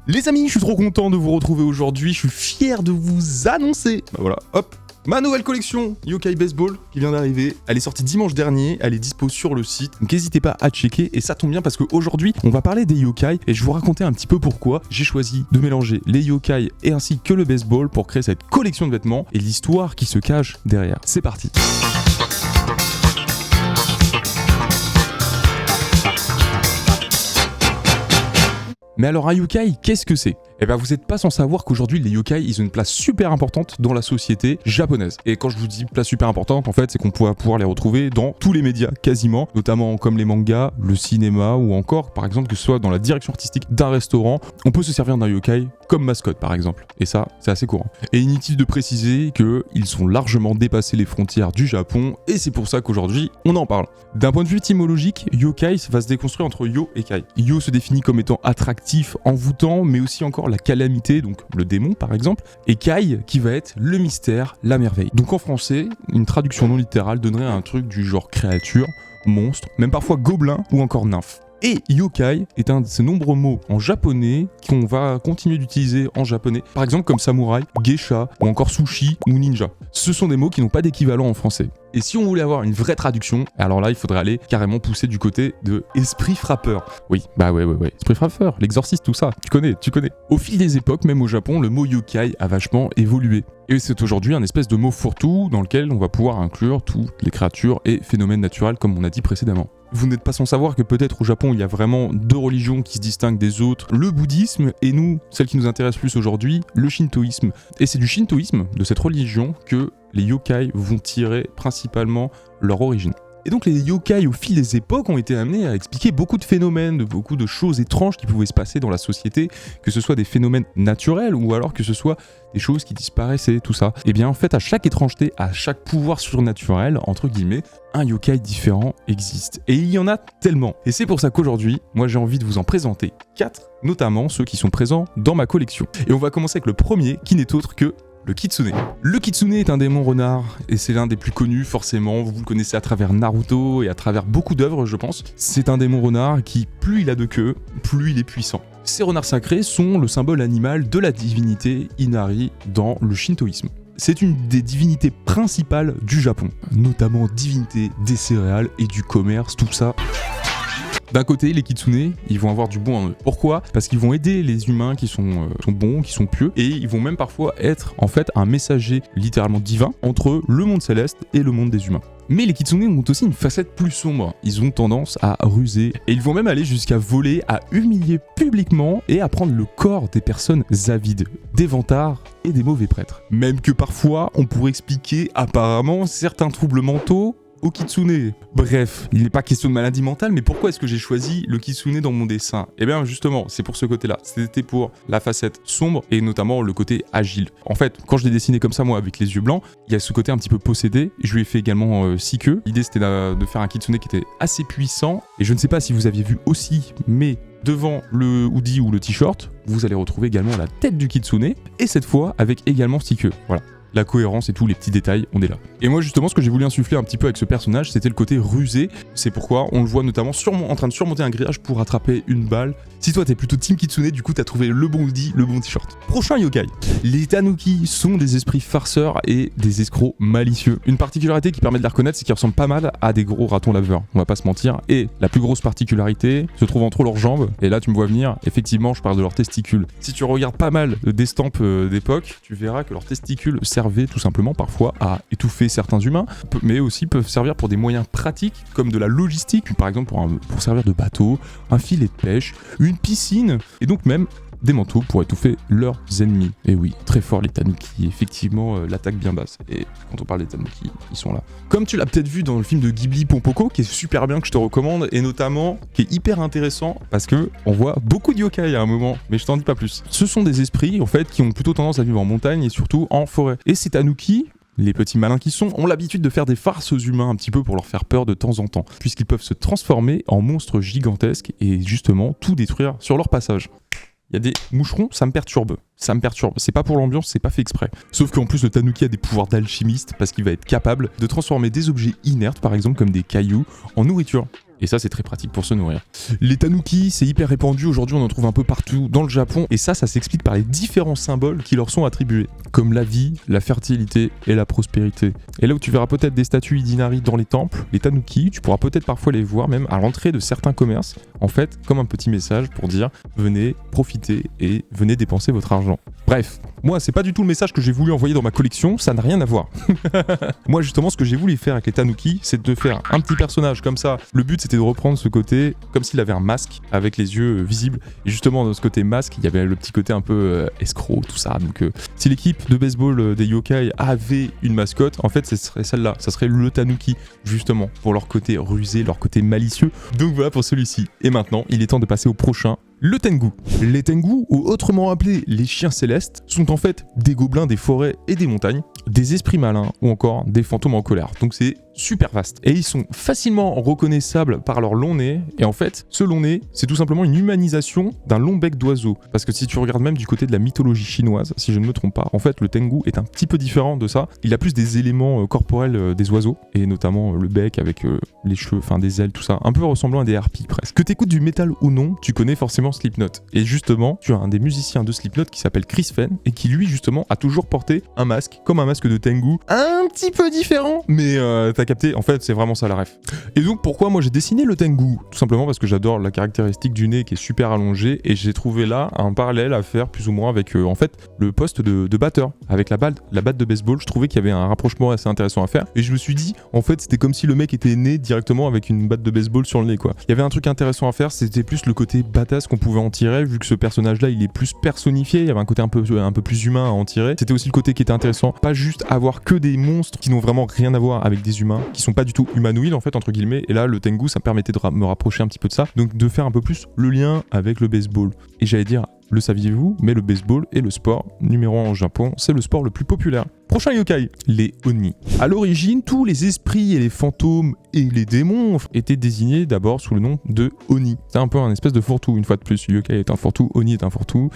Les amis, je suis trop content de vous retrouver aujourd'hui, je suis fier de vous annoncer, voilà, hop, ma nouvelle collection Yokai Baseball qui vient d'arriver. Elle est sortie dimanche dernier, elle est dispo sur le site, donc n'hésitez pas à checker. Et ça tombe bien parce qu'aujourd'hui, on va parler des yokai et je vais vous raconter un petit peu pourquoi j'ai choisi de mélanger les yokai et ainsi que le baseball pour créer cette collection de vêtements et l'histoire qui se cache derrière. C'est parti. Mais alors un yokai, qu'est-ce que c'est ? Eh bien vous n'êtes pas sans savoir qu'aujourd'hui les yokai ils ont une place super importante dans la société japonaise. Et quand je vous dis place super importante, en fait c'est qu'on pourra pouvoir les retrouver dans tous les médias quasiment, notamment comme les mangas, le cinéma ou encore par exemple que ce soit dans la direction artistique d'un restaurant, on peut se servir d'un yokai comme mascotte par exemple. Et ça c'est assez courant. Et inutile de préciser qu'ils sont largement dépassés les frontières du Japon et c'est pour ça qu'aujourd'hui on en parle. D'un point de vue étymologique, yokai va se déconstruire entre yo et kai. Yo se définit comme étant attractif, envoûtant, mais aussi encore la calamité, donc le démon par exemple, et kai qui va être le mystère, la merveille. Donc en français, une traduction non littérale donnerait un truc du genre créature, monstre, même parfois gobelin ou encore nymphe. Et yokai est un de ces nombreux mots en japonais qu'on va continuer d'utiliser en japonais, par exemple comme samouraï, geisha ou encore sushi ou ninja. Ce sont des mots qui n'ont pas d'équivalent en français. Et si on voulait avoir une vraie traduction, alors là il faudrait aller carrément pousser du côté de esprit frappeur. Oui, ouais, esprit frappeur, l'exorciste, tout ça, tu connais. Au fil des époques, même au Japon, le mot yokai a vachement évolué. Et c'est aujourd'hui un espèce de mot fourre-tout dans lequel on va pouvoir inclure toutes les créatures et phénomènes naturels comme on a dit précédemment. Vous n'êtes pas sans savoir que peut-être au Japon il y a vraiment deux religions qui se distinguent des autres, le bouddhisme et nous, celle qui nous intéresse plus aujourd'hui, le shintoïsme. Et c'est du shintoïsme, de cette religion, que les yokai vont tirer principalement leur origine. Et donc les yokai au fil des époques ont été amenés à expliquer beaucoup de phénomènes, beaucoup de choses étranges qui pouvaient se passer dans la société, que ce soit des phénomènes naturels ou alors que ce soit des choses qui disparaissaient, tout ça. Et bien en fait à chaque étrangeté, à chaque pouvoir surnaturel, entre guillemets, un yokai différent existe. Et il y en a tellement. Et c'est pour ça qu'aujourd'hui, moi j'ai envie de vous en présenter 4, notamment ceux qui sont présents dans ma collection. Et on va commencer avec le premier qui n'est autre que le kitsune. Le kitsune est un démon renard et c'est l'un des plus connus forcément, vous le connaissez à travers Naruto et à travers beaucoup d'œuvres je pense. C'est un démon renard qui, plus il a de queue, plus il est puissant. Ces renards sacrés sont le symbole animal de la divinité Inari dans le shintoïsme. C'est une des divinités principales du Japon, notamment divinité des céréales et du commerce, tout ça. D'un côté, les kitsune, ils vont avoir du bon en eux. Pourquoi ? Parce qu'ils vont aider les humains qui sont bons, qui sont pieux, et ils vont même parfois être en fait un messager littéralement divin entre le monde céleste et le monde des humains. Mais les kitsune ont aussi une facette plus sombre. Ils ont tendance à ruser et ils vont même aller jusqu'à voler, à humilier publiquement et à prendre le corps des personnes avides, des vantards et des mauvais prêtres. Même que parfois, on pourrait expliquer apparemment certains troubles mentaux au kitsune. Bref, il n'est pas question de maladie mentale, mais pourquoi est-ce que j'ai choisi le kitsune dans mon dessin ? Eh bien justement, c'est pour ce côté-là. C'était pour la facette sombre et notamment le côté agile. En fait, quand je l'ai dessiné comme ça, moi, avec les yeux blancs, il y a ce côté un petit peu possédé. Je lui ai fait également 6 queues. L'idée, c'était de faire un kitsune qui était assez puissant. Et je ne sais pas si vous aviez vu aussi, mais devant le hoodie ou le t-shirt, vous allez retrouver également la tête du kitsune. Et cette fois, avec également 6 queues. Voilà. La cohérence et tous les petits détails, on est là. Et moi justement, ce que j'ai voulu insuffler un petit peu avec ce personnage, c'était le côté rusé. C'est pourquoi on le voit notamment en train de surmonter un grillage pour attraper une balle. Si toi t'es plutôt team kitsune, du coup t'as trouvé le bon hoodie, le bon t-shirt. Prochain yokai. Les tanuki sont des esprits farceurs et des escrocs malicieux. Une particularité qui permet de les reconnaître, c'est qu'ils ressemblent pas mal à des gros ratons laveurs. On va pas se mentir. Et la plus grosse particularité se trouve entre leurs jambes. Et là tu me vois venir, effectivement je parle de leurs testicules. Si tu regardes pas mal d'estampes d'époque, tu verras que leurs testicules servaient tout simplement parfois à étouffer certains humains, mais aussi peuvent servir pour des moyens pratiques comme de la logistique, par exemple pour servir de bateau, un filet de pêche, une piscine, et donc même des manteaux pour étouffer leurs ennemis. Et oui, très fort les tanuki, effectivement l'attaque bien basse. Et quand on parle des tanuki, ils sont là. Comme tu l'as peut-être vu dans le film de Ghibli Pompoko, qui est super bien, que je te recommande, et notamment qui est hyper intéressant parce que on voit beaucoup de yokai à un moment, mais je t'en dis pas plus. Ce sont des esprits en fait qui ont plutôt tendance à vivre en montagne et surtout en forêt. Et ces tanuki, les petits malins qui sont, ont l'habitude de faire des farces aux humains un petit peu pour leur faire peur de temps en temps, puisqu'ils peuvent se transformer en monstres gigantesques et justement tout détruire sur leur passage. Il y a des moucherons, ça me perturbe. C'est pas pour l'ambiance, c'est pas fait exprès. Sauf qu'en plus, le tanuki a des pouvoirs d'alchimiste parce qu'il va être capable de transformer des objets inertes, par exemple comme des cailloux, en nourriture. et ça c'est très pratique pour se nourrir. Les tanuki, c'est hyper répandu, aujourd'hui on en trouve un peu partout dans le Japon, et ça s'explique par les différents symboles qui leur sont attribués, comme la vie, la fertilité et la prospérité. Et là où tu verras peut-être des statues d'Inari dans les temples, les tanuki, tu pourras peut-être parfois les voir même à l'entrée de certains commerces, en fait comme un petit message pour dire venez profiter et venez dépenser votre argent. Bref, moi c'est pas du tout le message que j'ai voulu envoyer dans ma collection, ça n'a rien à voir. Moi justement ce que j'ai voulu faire avec les tanuki, c'est de faire un petit personnage comme ça. Le but c'était de reprendre ce côté comme s'il avait un masque avec les yeux visibles. Et justement dans ce côté masque, il y avait le petit côté un peu escroc, tout ça. Donc si l'équipe de baseball des yokai avait une mascotte, en fait ce serait celle-là, ça serait le tanuki, justement, pour leur côté rusé, leur côté malicieux. Donc voilà pour celui-ci. Et maintenant, il est temps de passer au prochain. Le tengu. Les tengu, ou autrement appelés les chiens célestes, sont en fait des gobelins des forêts et des montagnes, des esprits malins ou encore des fantômes en colère. Donc c'est super vaste. Et ils sont facilement reconnaissables par leur long nez. Et en fait, ce long nez, c'est tout simplement une humanisation d'un long bec d'oiseau. Parce que si tu regardes même du côté de la mythologie chinoise, si je ne me trompe pas, en fait le tengu est un petit peu différent de ça. Il a plus des éléments corporels des oiseaux, et notamment le bec avec les cheveux, enfin des ailes, tout ça, un peu ressemblant à des harpies presque. Que t'écoutes du métal ou non, tu connais forcément Slipknot. Et justement, tu as un des musiciens de Slipknot qui s'appelle Chris Fehn, et qui lui justement a toujours porté un masque, comme un masque de tengu, un petit peu différent, mais t'as capté, en fait c'est vraiment ça la ref. Et donc pourquoi moi j'ai dessiné le tengu? Tout simplement parce que j'adore la caractéristique du nez qui est super allongé, et j'ai trouvé là un parallèle à faire plus ou moins avec en fait le poste de batteur, avec la batte de baseball. Je trouvais qu'il y avait un rapprochement assez intéressant à faire, et je me suis dit en fait c'était comme si le mec était né directement avec une batte de baseball sur le nez quoi. Il y avait un truc intéressant à faire, c'était plus le côté badass qu'on pouvait en tirer, vu que ce personnage là il est plus personnifié, il y avait un côté un peu plus humain à en tirer. C'était aussi le côté qui était intéressant, pas juste avoir que des monstres qui n'ont vraiment rien à voir avec des humains, qui sont pas du tout humanoïdes en fait entre guillemets, et là le tengu ça me permettait de me rapprocher un petit peu de ça, donc de faire un peu plus le lien avec le baseball. Et j'allais dire, le saviez-vous, mais le baseball est le sport numéro 1 au Japon, c'est le sport le plus populaire. Prochain yokai, les Oni. À l'origine, tous les esprits et les fantômes et les démons étaient désignés d'abord sous le nom de Oni. C'est un peu un espèce de fourre-tout, une fois de plus. Yokai est un fourre-tout, Oni est un fourre-tout,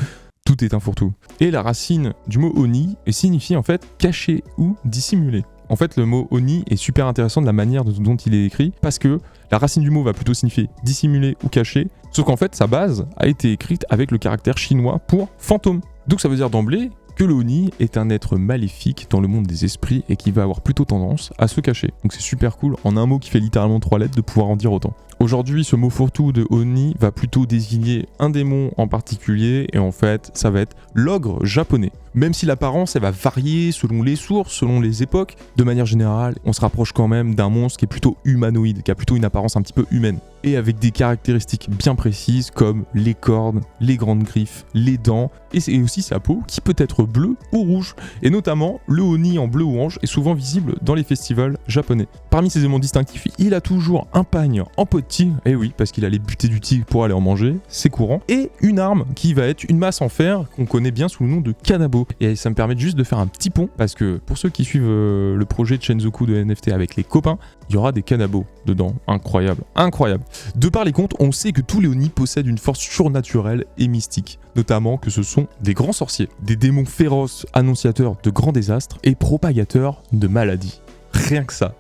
tout est un fourre-tout. Et la racine du mot Oni signifie en fait caché ou dissimulé. En fait, le mot Oni est super intéressant de la manière dont il est écrit, parce que la racine du mot va plutôt signifier dissimuler ou cacher, sauf qu'en fait, sa base a été écrite avec le caractère chinois pour fantôme. Donc ça veut dire d'emblée que le Oni est un être maléfique dans le monde des esprits et qui va avoir plutôt tendance à se cacher. Donc c'est super cool, en un mot qui fait littéralement 3 lettres, de pouvoir en dire autant. Aujourd'hui, ce mot fourre-tout de Oni va plutôt désigner un démon en particulier, et en fait, ça va être l'ogre japonais. Même si l'apparence, elle va varier selon les sources, selon les époques, de manière générale, on se rapproche quand même d'un monstre qui est plutôt humanoïde, qui a plutôt une apparence un petit peu humaine, et avec des caractéristiques bien précises comme les cornes, les grandes griffes, les dents, et aussi sa peau qui peut être bleue ou rouge. Et notamment, le Oni en bleu ou orange est souvent visible dans les festivals japonais. Parmi ses éléments distinctifs, il a toujours un pagne en peau de tigre, et oui, parce qu'il allait buter du tigre pour aller en manger, c'est courant, et une arme qui va être une masse en fer qu'on connaît bien sous le nom de kanabo. Et ça me permet juste de faire un petit pont, parce que pour ceux qui suivent le projet de Shenzoku de NFT avec les copains, il y aura des kanabos dedans. Incroyable, incroyable. De par les contes, on sait que tous les Oni possèdent une force surnaturelle et mystique, notamment que ce sont des grands sorciers, des démons féroces annonciateurs de grands désastres et propagateurs de maladies. Rien que ça.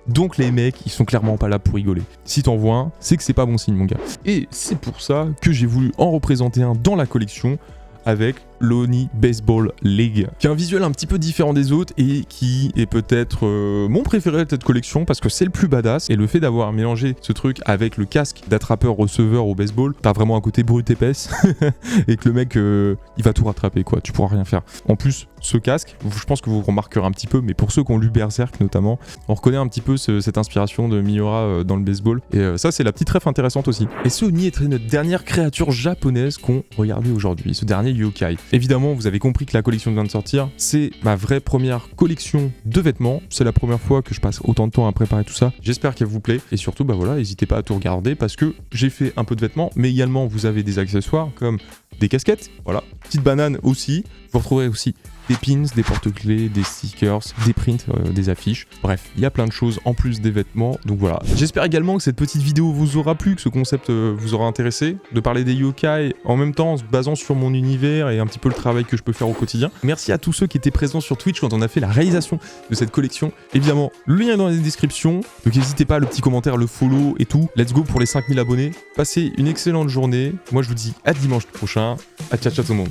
Donc les mecs, ils sont clairement pas là pour rigoler. Si t'en vois un, c'est que c'est pas bon signe mon gars. Et c'est pour ça que j'ai voulu en représenter un dans la collection avec l'Oni Baseball League, qui a un visuel un petit peu différent des autres et qui est peut-être mon préféré de cette collection parce que c'est le plus badass, et le fait d'avoir mélangé ce truc avec le casque d'attrapeur-receveur au baseball, t'as vraiment un côté brut épaisse et que le mec il va tout rattraper quoi, tu pourras rien faire. En plus, ce casque, je pense que vous remarquerez un petit peu, mais pour ceux qui ont lu Berserk notamment, on reconnaît un petit peu cette inspiration de Miura dans le baseball, et ça c'est la petite ref intéressante aussi. Et ce Oni est notre dernière créature japonaise qu'on regardait aujourd'hui, ce dernier yokai. Évidemment, vous avez compris que la collection vient de sortir, c'est ma vraie première collection de vêtements, c'est la première fois que je passe autant de temps à préparer tout ça, j'espère qu'elle vous plaît, et surtout bah voilà, n'hésitez pas à tout regarder parce que j'ai fait un peu de vêtements, mais également vous avez des accessoires comme des casquettes, voilà, petite banane aussi. Vous retrouverez aussi des pins, des porte-clés, des stickers, des prints, des affiches. Bref, il y a plein de choses en plus des vêtements. Donc voilà. J'espère également que cette petite vidéo vous aura plu, que ce concept vous aura intéressé, de parler des yokai en même temps en se basant sur mon univers et un petit peu le travail que je peux faire au quotidien. Merci à tous ceux qui étaient présents sur Twitch quand on a fait la réalisation de cette collection. Évidemment, le lien est dans la description. Donc n'hésitez pas, le petit commentaire, le follow et tout. Let's go pour les 5000 abonnés. Passez une excellente journée. Moi je vous dis à dimanche prochain. À ciao ciao tout le monde.